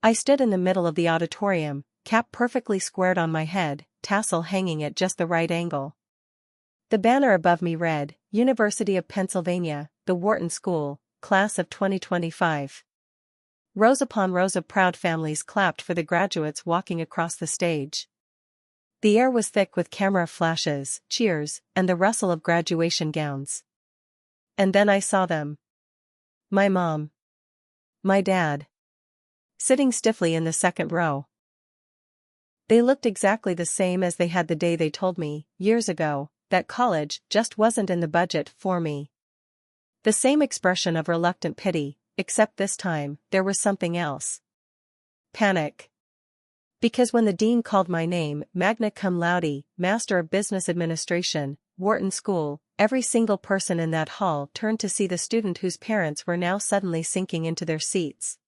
I stood in the middle of the auditorium, cap perfectly squared on my head, tassel hanging at just the right angle. The banner above me read, University of Pennsylvania, the Wharton School, Class of 2025. Rows upon rows of proud families clapped for the graduates walking across the stage. The air was thick with camera flashes, cheers, and the rustle of graduation gowns. And then I saw them. My mom. My dad. Sitting stiffly in the second row. They looked exactly the same as they had the day they told me, years ago, that college just wasn't in the budget for me. The same expression of reluctant pity, except this time, there was something else. Panic. Because when the dean called my name, magna cum laude, Master of Business Administration, Wharton School, every single person in that hall turned to see the student whose parents were now suddenly sinking into their seats.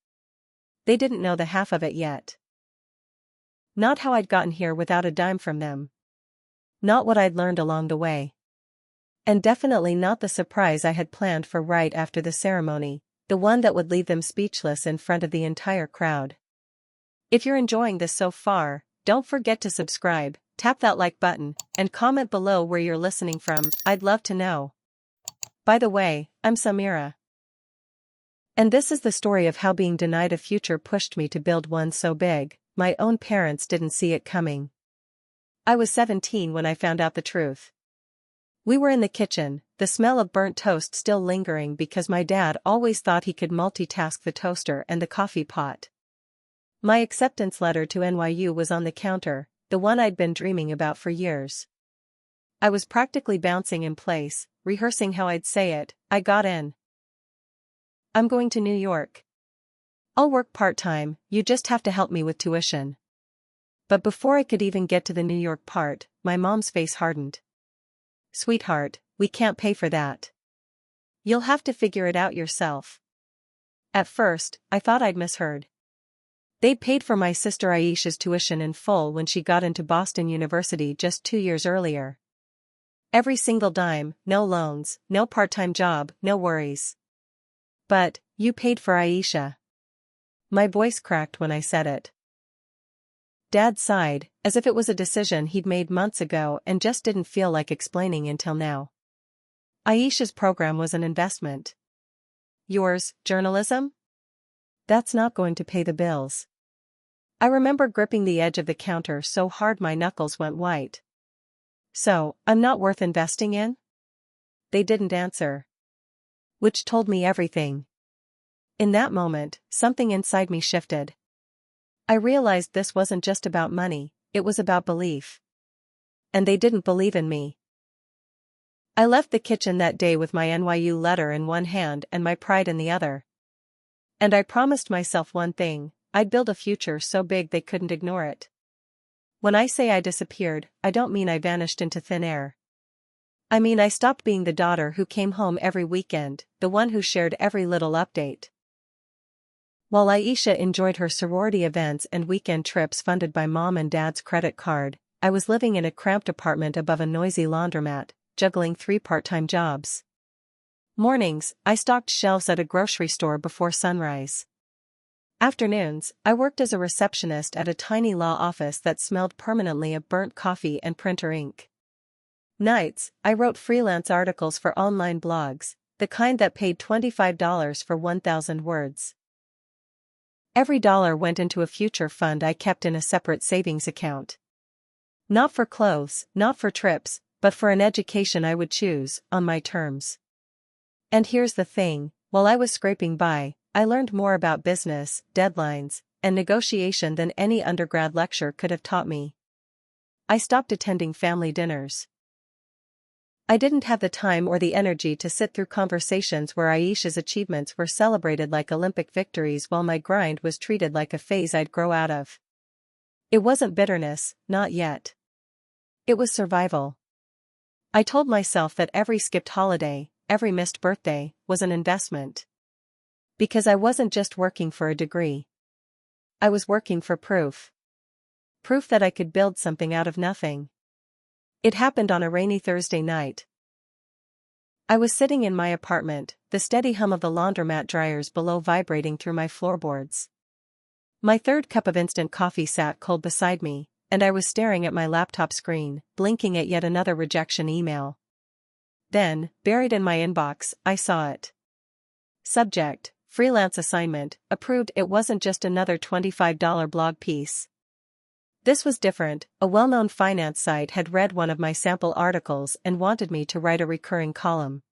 They didn't know the half of it yet. Not how I'd gotten here without a dime from them. Not what I'd learned along the way. And definitely not the surprise I had planned for right after the ceremony, the one that would leave them speechless in front of the entire crowd. If you're enjoying this so far, don't forget to subscribe, tap that like button, and comment below where you're listening from. I'd love to know. By the way, I'm Samira. And this is the story of how being denied a future pushed me to build one so big, my own parents didn't see it coming. I was 17 when I found out the truth. We were in the kitchen, the smell of burnt toast still lingering because my dad always thought he could multitask the toaster and the coffee pot. My acceptance letter to NYU was on the counter, the one I'd been dreaming about for years. I was practically bouncing in place, rehearsing how I'd say it. I got in. I'm going to New York. I'll work part-time, you just have to help me with tuition. But before I could even get to the New York part, my mom's face hardened. Sweetheart, we can't pay for that. You'll have to figure it out yourself. At first, I thought I'd misheard. They'd paid for my sister Aisha's tuition in full when she got into Boston University just 2 years earlier. Every single dime, no loans, no part-time job, no worries. But, you paid for Aisha. My voice cracked when I said it. Dad sighed, as if it was a decision he'd made months ago and just didn't feel like explaining until now. Aisha's program was an investment. Yours, journalism? That's not going to pay the bills. I remember gripping the edge of the counter so hard my knuckles went white. So, I'm not worth investing in? They didn't answer. Which told me everything. In that moment, something inside me shifted. I realized this wasn't just about money, it was about belief. And they didn't believe in me. I left the kitchen that day with my NYU letter in one hand and my pride in the other. And I promised myself one thing, I'd build a future so big they couldn't ignore it. When I say I disappeared, I don't mean I vanished into thin air. I mean I stopped being the daughter who came home every weekend, the one who shared every little update. While Aisha enjoyed her sorority events and weekend trips funded by mom and dad's credit card, I was living in a cramped apartment above a noisy laundromat, juggling 3 part-time jobs. Mornings, I stocked shelves at a grocery store before sunrise. Afternoons, I worked as a receptionist at a tiny law office that smelled permanently of burnt coffee and printer ink. Nights, I wrote freelance articles for online blogs, the kind that paid $25 for 1,000 words. Every dollar went into a future fund I kept in a separate savings account. Not for clothes, not for trips, but for an education I would choose, on my terms. And here's the thing, while I was scraping by, I learned more about business, deadlines, and negotiation than any undergrad lecture could have taught me. I stopped attending family dinners. I didn't have the time or the energy to sit through conversations where Aisha's achievements were celebrated like Olympic victories while my grind was treated like a phase I'd grow out of. It wasn't bitterness, not yet. It was survival. I told myself that every skipped holiday, every missed birthday, was an investment. Because I wasn't just working for a degree. I was working for proof. Proof that I could build something out of nothing. It happened on a rainy Thursday night. I was sitting in my apartment, the steady hum of the laundromat dryers below vibrating through my floorboards. My third cup of instant coffee sat cold beside me, and I was staring at my laptop screen, blinking at yet another rejection email. Then, buried in my inbox, I saw it. Subject: freelance assignment, approved. It wasn't just another $25 blog piece. This was different. A well-known finance site had read one of my sample articles and wanted me to write a recurring column.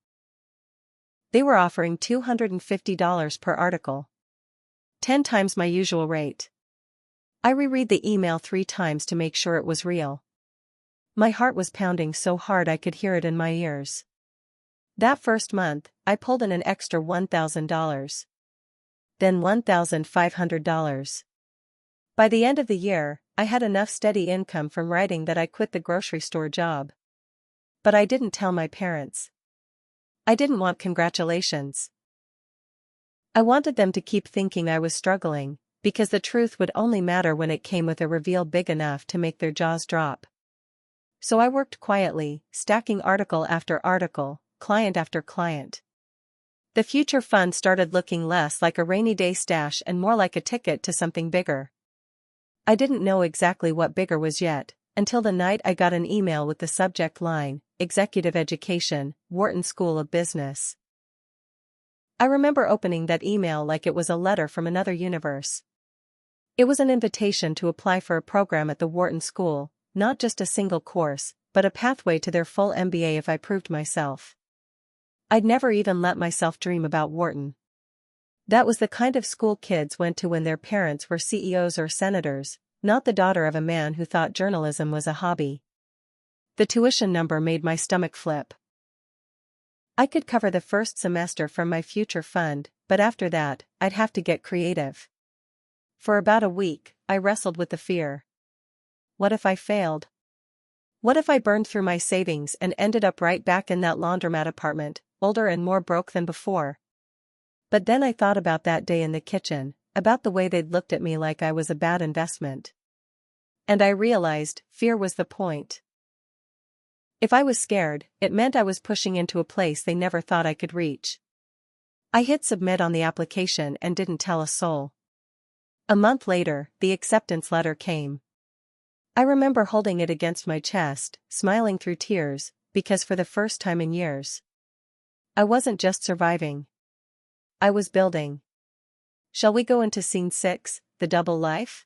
They were offering $250 per article. 10 times my usual rate. I reread the email 3 times to make sure it was real. My heart was pounding so hard I could hear it in my ears. That first month, I pulled in an extra $1,000. Then $1,500. By the end of the year, I had enough steady income from writing that I quit the grocery store job. But I didn't tell my parents. I didn't want congratulations. I wanted them to keep thinking I was struggling, because the truth would only matter when it came with a reveal big enough to make their jaws drop. So I worked quietly, stacking article after article, client after client. The future fund started looking less like a rainy day stash and more like a ticket to something bigger. I didn't know exactly what bigger was yet, until the night I got an email with the subject line, Executive Education, Wharton School of Business. I remember opening that email like it was a letter from another universe. It was an invitation to apply for a program at the Wharton School, not just a single course, but a pathway to their full MBA if I proved myself. I'd never even let myself dream about Wharton. That was the kind of school kids went to when their parents were CEOs or senators, not the daughter of a man who thought journalism was a hobby. The tuition number made my stomach flip. I could cover the first semester from my future fund, but after that, I'd have to get creative. For about a week, I wrestled with the fear. What if I failed? What if I burned through my savings and ended up right back in that laundromat apartment, older and more broke than before? But then I thought about that day in the kitchen, about the way they'd looked at me like I was a bad investment. And I realized, fear was the point. If I was scared, it meant I was pushing into a place they never thought I could reach. I hit submit on the application and didn't tell a soul. A month later, the acceptance letter came. I remember holding it against my chest, smiling through tears, because for the first time in years, I wasn't just surviving. I was building. Shall we go into scene 6, the double life?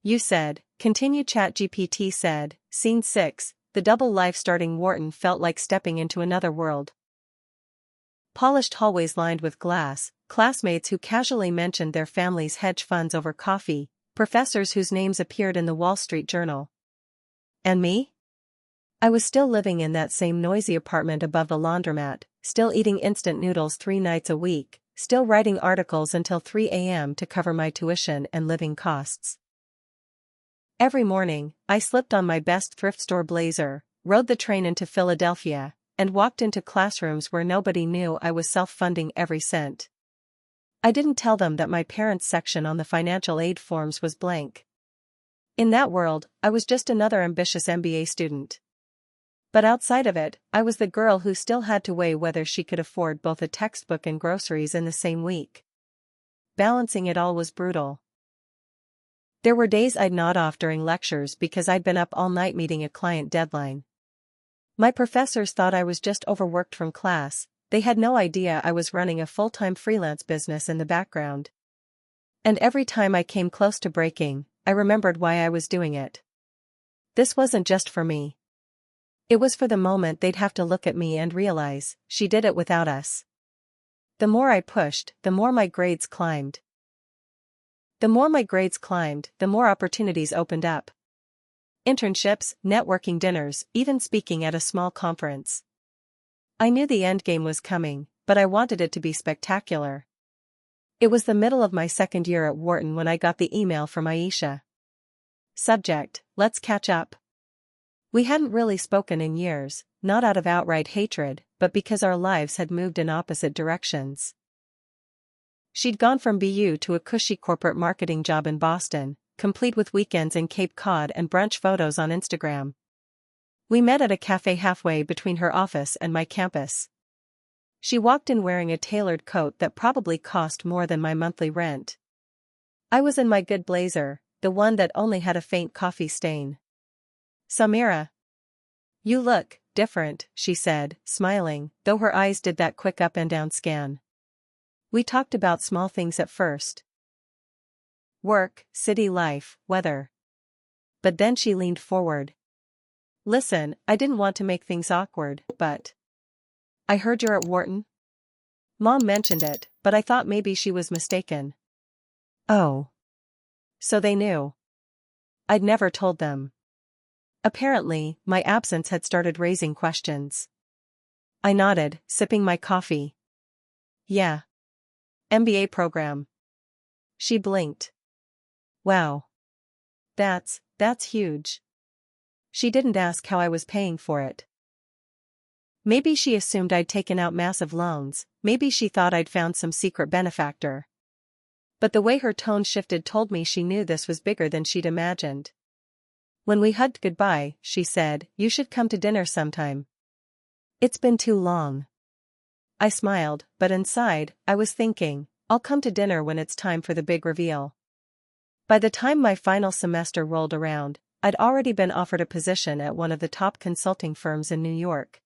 You said, continue. ChatGPT said, scene 6, the double life. Starting Wharton felt like stepping into another world. Polished hallways lined with glass, classmates who casually mentioned their families' hedge funds over coffee, professors whose names appeared in the Wall Street Journal. And me? I was still living in that same noisy apartment above the laundromat, still eating instant noodles 3 nights a week, still writing articles until 3 a.m. to cover my tuition and living costs. Every morning, I slipped on my best thrift store blazer, rode the train into Philadelphia, and walked into classrooms where nobody knew I was self-funding every cent. I didn't tell them that my parents' section on the financial aid forms was blank. In that world, I was just another ambitious MBA student. But outside of it, I was the girl who still had to weigh whether she could afford both a textbook and groceries in the same week. Balancing it all was brutal. There were days I'd nod off during lectures because I'd been up all night meeting a client deadline. My professors thought I was just overworked from class. They had no idea I was running a full-time freelance business in the background. And every time I came close to breaking, I remembered why I was doing it. This wasn't just for me. It was for the moment they'd have to look at me and realize, she did it without us. The more I pushed, the more my grades climbed. The more opportunities opened up. Internships, networking dinners, even speaking at a small conference. I knew the end game was coming, but I wanted it to be spectacular. It was the middle of my second year at Wharton when I got the email from Aisha. Subject: let's catch up. We hadn't really spoken in years, not out of outright hatred, but because our lives had moved in opposite directions. She'd gone from BU to a cushy corporate marketing job in Boston, complete with weekends in Cape Cod and brunch photos on Instagram. We met at a cafe halfway between her office and my campus. She walked in wearing a tailored coat that probably cost more than my monthly rent. I was in my good blazer, the one that only had a faint coffee stain. "Samira, you look different," she said, smiling, though her eyes did that quick up and down scan. We talked about small things at first. Work, city life, weather. But then she leaned forward. "Listen, I didn't want to make things awkward, but I heard you're at Wharton." Mom mentioned it, but I thought maybe she was mistaken. Oh. So they knew. I'd never told them. Apparently, my absence had started raising questions. I nodded, sipping my coffee. "Yeah. MBA program." She blinked. "Wow. That's huge." She didn't ask how I was paying for it. Maybe she assumed I'd taken out massive loans, maybe she thought I'd found some secret benefactor. But the way her tone shifted told me she knew this was bigger than she'd imagined. When we hugged goodbye, she said, "You should come to dinner sometime. It's been too long." I smiled, but inside, I was thinking, I'll come to dinner when it's time for the big reveal. By the time my final semester rolled around, I'd already been offered a position at one of the top consulting firms in New York.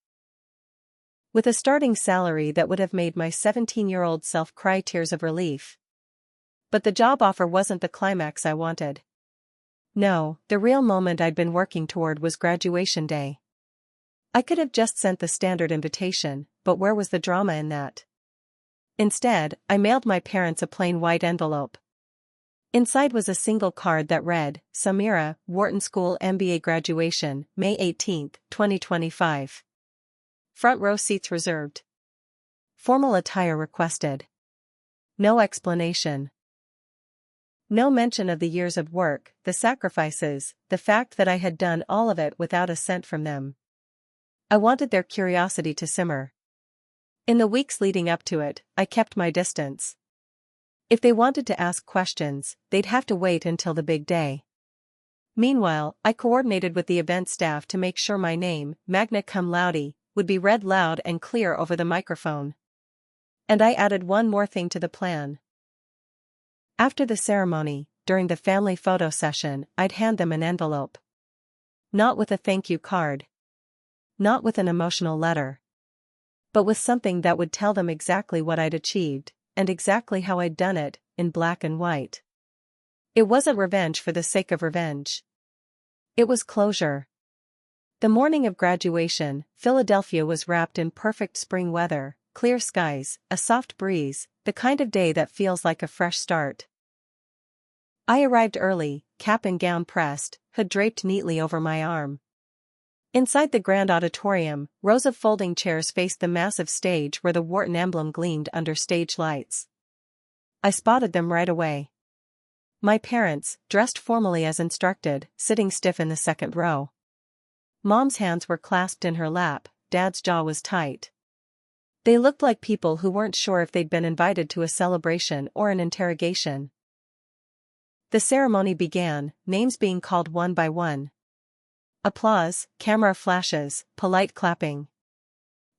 With a starting salary that would have made my 17-year-old self cry tears of relief. But the job offer wasn't the climax I wanted. No, the real moment I'd been working toward was graduation day. I could have just sent the standard invitation, but where was the drama in that? Instead, I mailed my parents a plain white envelope. Inside was a single card that read, "Samira, Wharton School MBA graduation, May 18, 2025. Front row seats reserved. Formal attire requested." No explanation. No mention of the years of work, the sacrifices, the fact that I had done all of it without a cent from them. I wanted their curiosity to simmer. In the weeks leading up to it, I kept my distance. If they wanted to ask questions, they'd have to wait until the big day. Meanwhile, I coordinated with the event staff to make sure my name, magna cum laude, would be read loud and clear over the microphone. And I added one more thing to the plan. After the ceremony, during the family photo session, I'd hand them an envelope. Not with a thank you card. Not with an emotional letter. But with something that would tell them exactly what I'd achieved, and exactly how I'd done it, in black and white. It wasn't revenge for the sake of revenge. It was closure. The morning of graduation, Philadelphia was wrapped in perfect spring weather, clear skies, a soft breeze, the kind of day that feels like a fresh start. I arrived early, cap and gown pressed, hood draped neatly over my arm. Inside the grand auditorium, rows of folding chairs faced the massive stage where the Wharton emblem gleamed under stage lights. I spotted them right away. My parents, dressed formally as instructed, sitting stiff in the second row. Mom's hands were clasped in her lap, Dad's jaw was tight. They looked like people who weren't sure if they'd been invited to a celebration or an interrogation. The ceremony began, names being called one by one. Applause, camera flashes, polite clapping.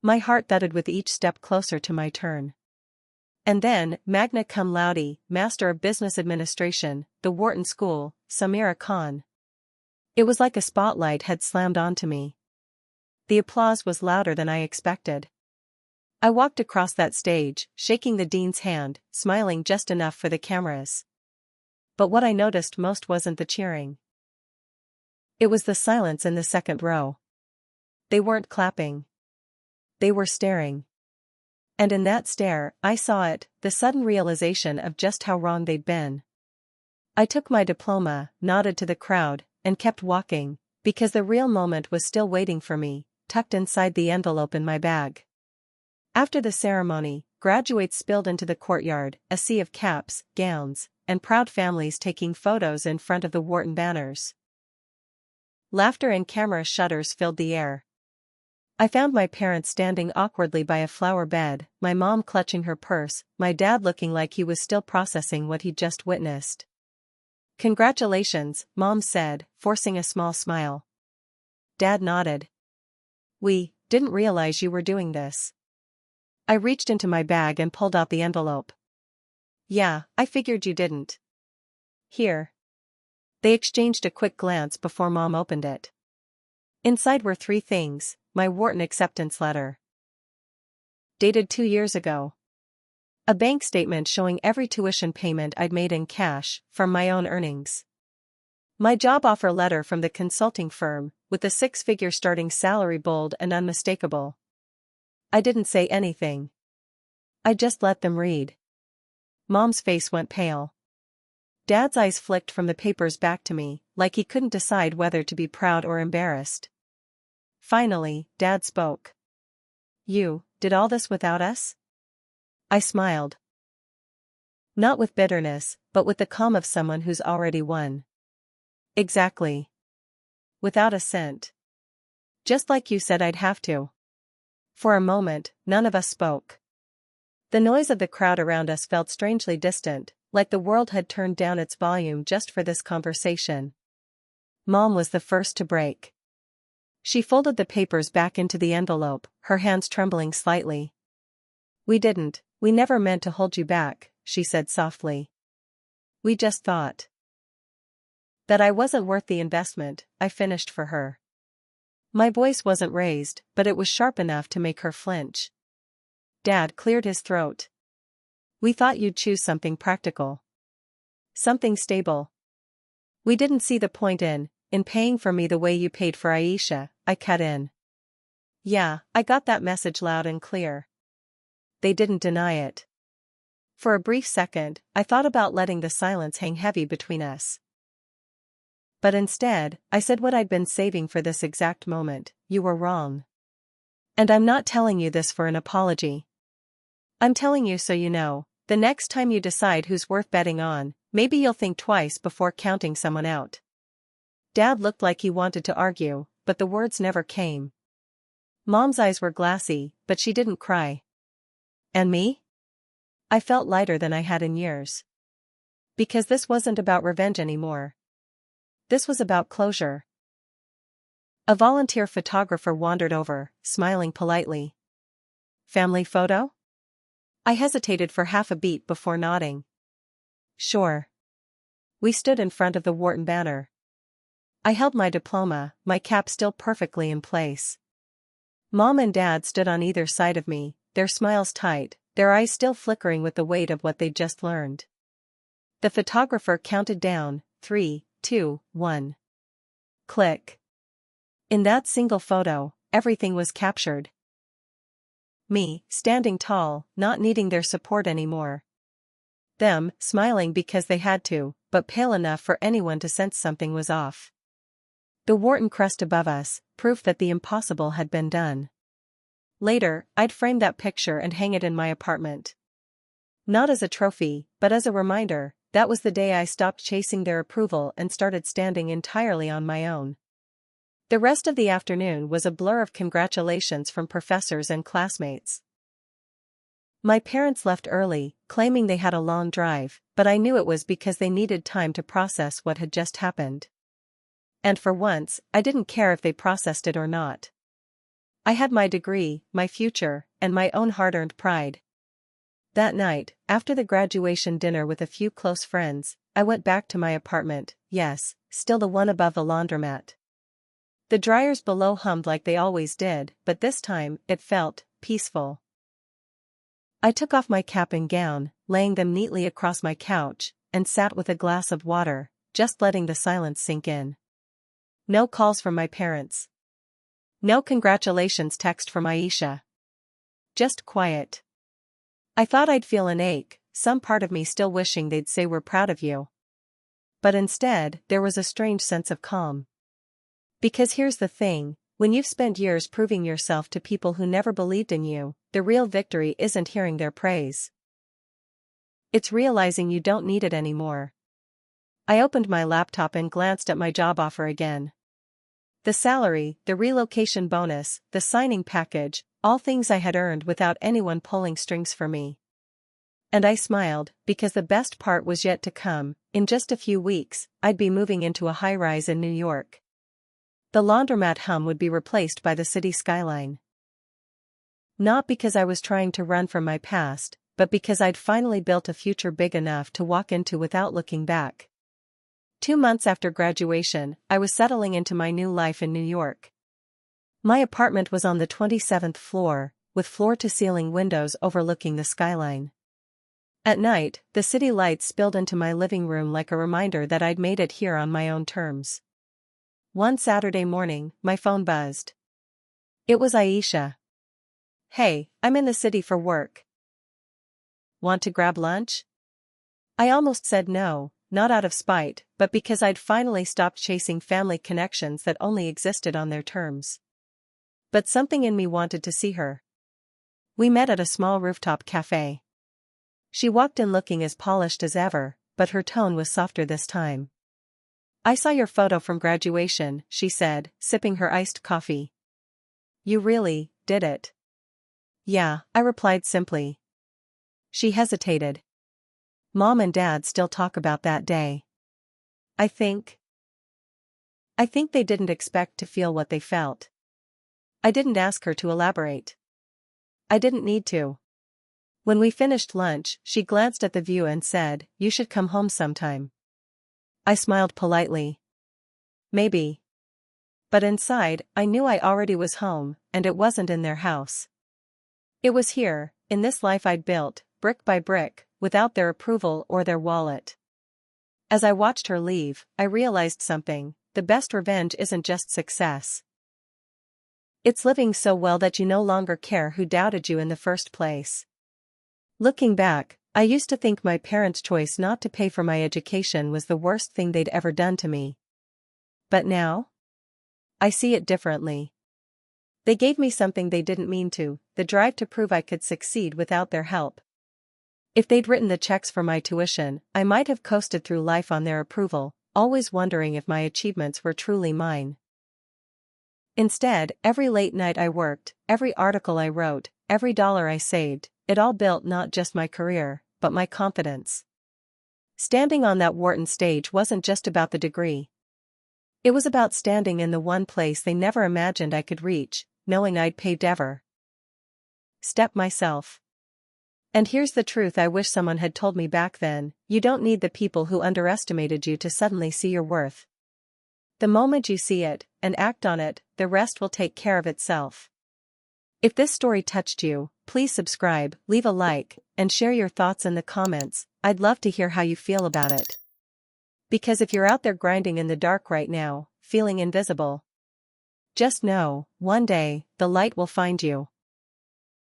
My heart thudded with each step closer to my turn. And then, magna cum laude, Master of Business Administration, the Wharton School, Samira Khan. It was like a spotlight had slammed onto me. The applause was louder than I expected. I walked across that stage, shaking the dean's hand, smiling just enough for the cameras. But what I noticed most wasn't the cheering. It was the silence in the second row. They weren't clapping. They were staring. And in that stare, I saw it, the sudden realization of just how wrong they'd been. I took my diploma, nodded to the crowd, and kept walking, because the real moment was still waiting for me, tucked inside the envelope in my bag. After the ceremony, graduates spilled into the courtyard, a sea of caps, gowns, and proud families taking photos in front of the Wharton banners. Laughter and camera shutters filled the air. I found my parents standing awkwardly by a flower bed, my mom clutching her purse, my dad looking like he was still processing what he'd just witnessed. "Congratulations," Mom said, forcing a small smile. Dad nodded. "We didn't realize you were doing this." I reached into my bag and pulled out the envelope. "Yeah, I figured you didn't." Here. They exchanged a quick glance before Mom opened it. Inside were 3 things: my Wharton acceptance letter, dated 2 years ago, a bank statement showing every tuition payment I'd made in cash, from my own earnings, my job offer letter from the consulting firm, with the 6-figure starting salary bold and unmistakable. I didn't say anything. I just let them read. Mom's face went pale. Dad's eyes flicked from the papers back to me, like he couldn't decide whether to be proud or embarrassed. Finally, Dad spoke. "You did all this without us?" I smiled. Not with bitterness, but with the calm of someone who's already won. Exactly. Without a cent. Just like you said I'd have to. For a moment, none of us spoke. The noise of the crowd around us felt strangely distant, like the world had turned down its volume just for this conversation. Mom was the first to break. She folded the papers back into the envelope, her hands trembling slightly. We never meant to hold you back," she said softly. "We just thought that I wasn't worth the investment," I finished for her. My voice wasn't raised, but it was sharp enough to make her flinch. Dad cleared his throat. "We thought you'd choose something practical. Something stable. We didn't see the point in paying for me the way you paid for Aisha," I cut in. "Yeah, I got that message loud and clear." They didn't deny it. For a brief second, I thought about letting the silence hang heavy between us. But instead, I said what I'd been saving for this exact moment: "You were wrong. And I'm not telling you this for an apology. I'm telling you so you know, the next time you decide who's worth betting on, maybe you'll think twice before counting someone out." Dad looked like he wanted to argue, but the words never came. Mom's eyes were glassy, but she didn't cry. And me? I felt lighter than I had in years. Because this wasn't about revenge anymore. This was about closure. A volunteer photographer wandered over, smiling politely. "Family photo?" I hesitated for half a beat before nodding. "Sure." We stood in front of the Wharton banner. I held my diploma, my cap still perfectly in place. Mom and Dad stood on either side of me, their smiles tight, their eyes still flickering with the weight of what they'd just learned. The photographer counted down, 3, 2, 1. Click. In that single photo, everything was captured. Me, standing tall, not needing their support anymore. Them, smiling because they had to, but pale enough for anyone to sense something was off. The Wharton crest above us, proof that the impossible had been done. Later, I'd frame that picture and hang it in my apartment. Not as a trophy, but as a reminder, that was the day I stopped chasing their approval and started standing entirely on my own. The rest of the afternoon was a blur of congratulations from professors and classmates. My parents left early, claiming they had a long drive, but I knew it was because they needed time to process what had just happened. And for once, I didn't care if they processed it or not. I had my degree, my future, and my own hard-earned pride. That night, after the graduation dinner with a few close friends, I went back to my apartment, yes, still the one above the laundromat. The dryers below hummed like they always did, but this time, it felt peaceful. I took off my cap and gown, laying them neatly across my couch, and sat with a glass of water, just letting the silence sink in. No calls from my parents. No congratulations text from Aisha. Just quiet. I thought I'd feel an ache, some part of me still wishing they'd say we're proud of you. But instead, there was a strange sense of calm. Because here's the thing, when you've spent years proving yourself to people who never believed in you, the real victory isn't hearing their praise. It's realizing you don't need it anymore. I opened my laptop and glanced at my job offer again. The salary, the relocation bonus, the signing package, all things I had earned without anyone pulling strings for me. And I smiled, because the best part was yet to come. In just a few weeks, I'd be moving into a high-rise in New York. The laundromat hum would be replaced by the city skyline. Not because I was trying to run from my past, but because I'd finally built a future big enough to walk into without looking back. 2 months after graduation, I was settling into my new life in New York. My apartment was on the 27th floor, with floor-to-ceiling windows overlooking the skyline. At night, the city lights spilled into my living room like a reminder that I'd made it here on my own terms. One Saturday morning, my phone buzzed. It was Aisha. "Hey, I'm in the city for work. Want to grab lunch?" I almost said no, not out of spite, but because I'd finally stopped chasing family connections that only existed on their terms. But something in me wanted to see her. We met at a small rooftop cafe. She walked in looking as polished as ever, but her tone was softer this time. "I saw your photo from graduation," she said, sipping her iced coffee. "You really did it." "Yeah," I replied simply. She hesitated. "Mom and Dad still talk about that day. I think they didn't expect to feel what they felt." I didn't ask her to elaborate. I didn't need to. When we finished lunch, she glanced at the view and said, "You should come home sometime." I smiled politely. Maybe. But inside, I knew I already was home, and it wasn't in their house. It was here, in this life I'd built, brick by brick, without their approval or their wallet. As I watched her leave, I realized something: the best revenge isn't just success. It's living so well that you no longer care who doubted you in the first place. Looking back, I used to think my parents' choice not to pay for my education was the worst thing they'd ever done to me. But now? I see it differently. They gave me something they didn't mean to, the drive to prove I could succeed without their help. If they'd written the checks for my tuition, I might have coasted through life on their approval, always wondering if my achievements were truly mine. Instead, every late night I worked, every article I wrote, every dollar I saved, it all built not just my career, but my confidence. Standing on that Wharton stage wasn't just about the degree. It was about standing in the one place they never imagined I could reach, knowing I'd paved every step myself. And here's the truth I wish someone had told me back then: you don't need the people who underestimated you to suddenly see your worth. The moment you see it, and act on it, the rest will take care of itself. If this story touched you, please subscribe, leave a like, and share your thoughts in the comments. I'd love to hear how you feel about it. Because if you're out there grinding in the dark right now, feeling invisible, just know, one day, the light will find you.